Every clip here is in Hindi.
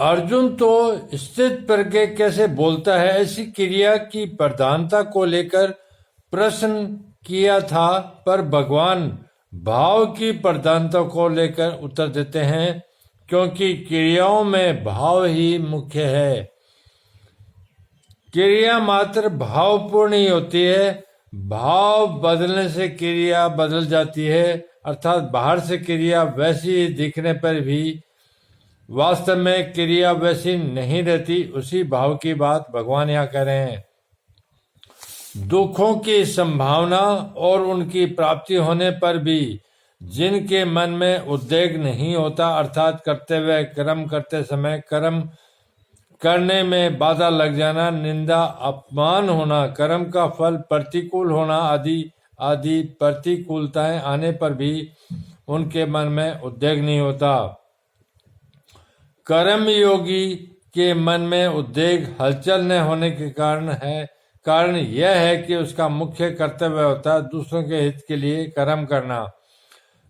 अर्जुन तो स्थित प्रज्ञ कैसे बोलता है, ऐसी क्रिया की प्रधानता को लेकर प्रश्न किया था, पर भगवान भाव की प्रधानता को लेकर उत्तर देते हैं, क्योंकि क्रियाओं में भाव ही मुख्य है। क्रिया मात्र भावपूर्ण ही होती है। भाव बदलने से क्रिया बदल जाती है, अर्थात बाहर से क्रिया वैसी ही दिखने पर भी वास्तव में क्रिया वैसी नहीं रहती। उसी भाव की बात भगवान यहाँ कर रहे हैं। दुखों की संभावना और उनकी प्राप्ति होने पर भी जिनके मन में उद्वेग नहीं होता, अर्थात करते हुए कर्म करते समय कर्म करने में बाधा लग जाना, निंदा अपमान होना, कर्म का फल प्रतिकूल होना आदि आदि प्रतिकूलताएं आने पर भी उनके मन में उद्वेग नहीं होता। कर्म योगी के मन में उद्वेग हलचल न होने के कारण यह है कि उसका मुख्य कर्तव्य होता है दूसरों के हित के लिए कर्म करना,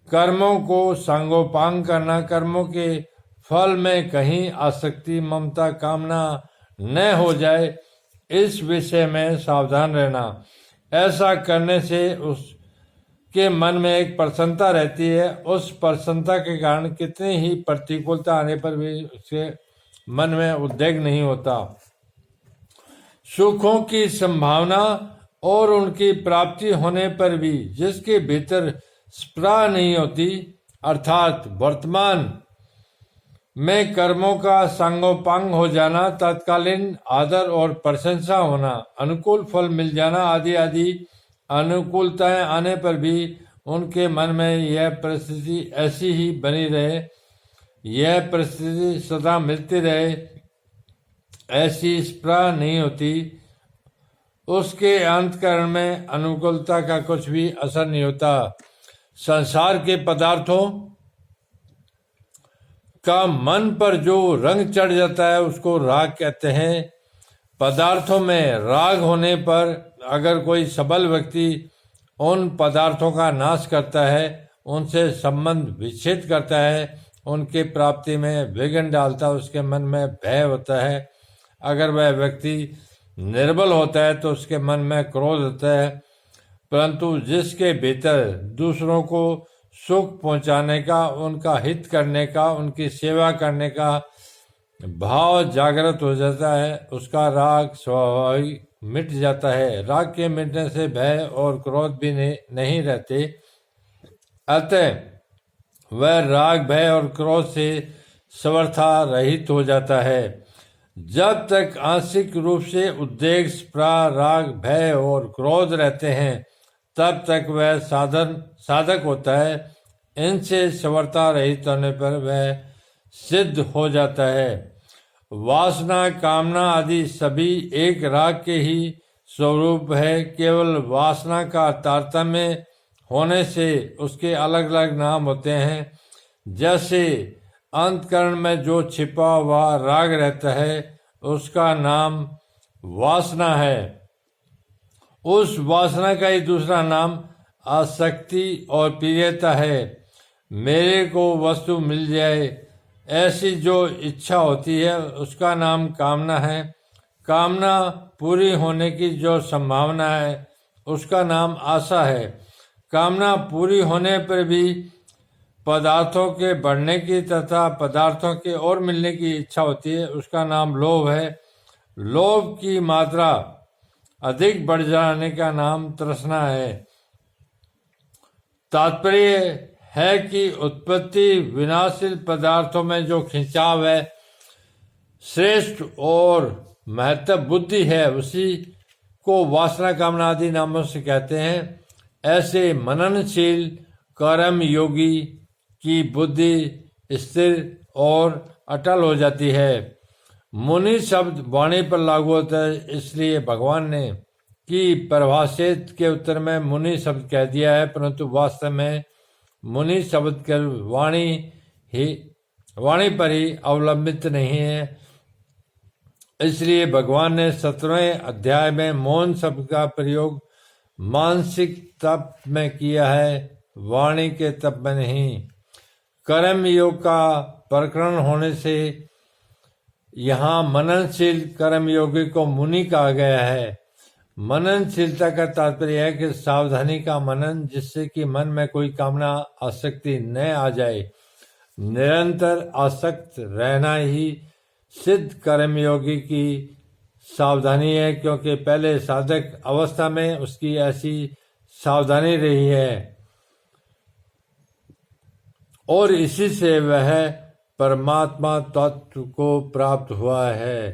कर्मों को सांगोपांग करना, कर्मों के फल में कहीं आसक्ति ममता कामना न हो जाए, इस विषय में सावधान रहना। ऐसा करने से उसके मन में एक प्रसन्नता रहती है। उस प्रसन्नता के कारण कितनी ही प्रतिकूलता आने पर भी उसके मन में उद्वेग नहीं होता। सुखों की संभावना और उनकी प्राप्ति होने पर भी जिसके भीतर स्पृहा नहीं होती, अर्थात वर्तमान में कर्मों का सांगोपांग हो जाना, तत्कालीन आदर और प्रशंसा होना, अनुकूल फल मिल जाना आदि आदि अनुकूलताएं आने पर भी उनके मन में यह परिस्थिति ऐसी ही बनी रहे, यह परिस्थिति सदा मिलती रहे, ऐसी स्पृहा नहीं होती। उसके अंतःकरण में अनुकूलता का कुछ भी असर नहीं होता। संसार के पदार्थों का मन पर जो रंग चढ़ जाता है उसको राग कहते हैं। पदार्थों में राग होने पर अगर कोई सबल व्यक्ति उन पदार्थों का नाश करता है, उनसे संबंध विच्छेद करता है, उनकी प्राप्ति में विघ्न डालता है, उसके मन में भय होता है। अगर वह व्यक्ति निर्बल होता है तो उसके मन में क्रोध होता है, परंतु जिसके भीतर दूसरों को सुख पहुंचाने का, उनका हित करने का, उनकी सेवा करने का भाव जागृत हो जाता है, उसका राग स्वाभाविक मिट जाता है। राग के मिटने से भय और क्रोध भी नहीं रहते, अतः वह राग भय और क्रोध से सर्वथा रहित हो जाता है। जब तक आंशिक रूप से उद्वेग स्पृहा राग भय और क्रोध रहते हैं, तब तक वह साधक होता है। इनसे सर्वथा रहित होने पर वह सिद्ध हो जाता है। वासना कामना आदि सभी एक राग के ही स्वरूप है। केवल वासना का तारतम्य होने से उसके अलग अलग नाम होते हैं। जैसे अंतःकरण में जो छिपा हुआ राग रहता है उसका नाम वासना है, उस वासना का ही दूसरा नाम आसक्ति और प्रियता है। मेरे को वस्तु मिल जाए ऐसी जो इच्छा होती है उसका नाम कामना है। कामना पूरी होने की जो संभावना है उसका नाम आशा है। कामना पूरी होने पर भी पदार्थों के बढ़ने की तथा पदार्थों के और मिलने की इच्छा होती है, उसका नाम लोभ है। लोभ की मात्रा अधिक बढ़ जाने का नाम तृष्णा है। तात्पर्य है कि उत्पत्ति विनाशील पदार्थों में जो खिंचाव है, श्रेष्ठ और महत्व बुद्धि है, उसी को वासना कामना आदि नामों से कहते हैं। ऐसे मननशील कर्म योगी की बुद्धि स्थिर और अटल हो जाती है। मुनि शब्द वाणी पर लागू होता है, इसलिए भगवान ने की परिभाषित के उत्तर में मुनि शब्द कह दिया है, परंतु वास्तव में मुनि शब्द केवल वाणी पर ही अवलंबित नहीं है। इसलिए भगवान ने 17वें अध्याय में मौन शब्द का प्रयोग मानसिक तप में किया है, वाणी के तप में नहीं। कर्म योग का प्रकरण होने से यहाँ मननशील कर्मयोगी को मुनि कहा गया है। मननशीलता का तात्पर्य है कि सावधानी का मनन, जिससे कि मन में कोई कामना आसक्ति न आ जाए। निरंतर आसक्त रहना ही सिद्ध कर्मयोगी की सावधानी है, क्योंकि पहले साधक अवस्था में उसकी ऐसी सावधानी रही है और इसी से वह परमात्मा तत्व को प्राप्त हुआ है।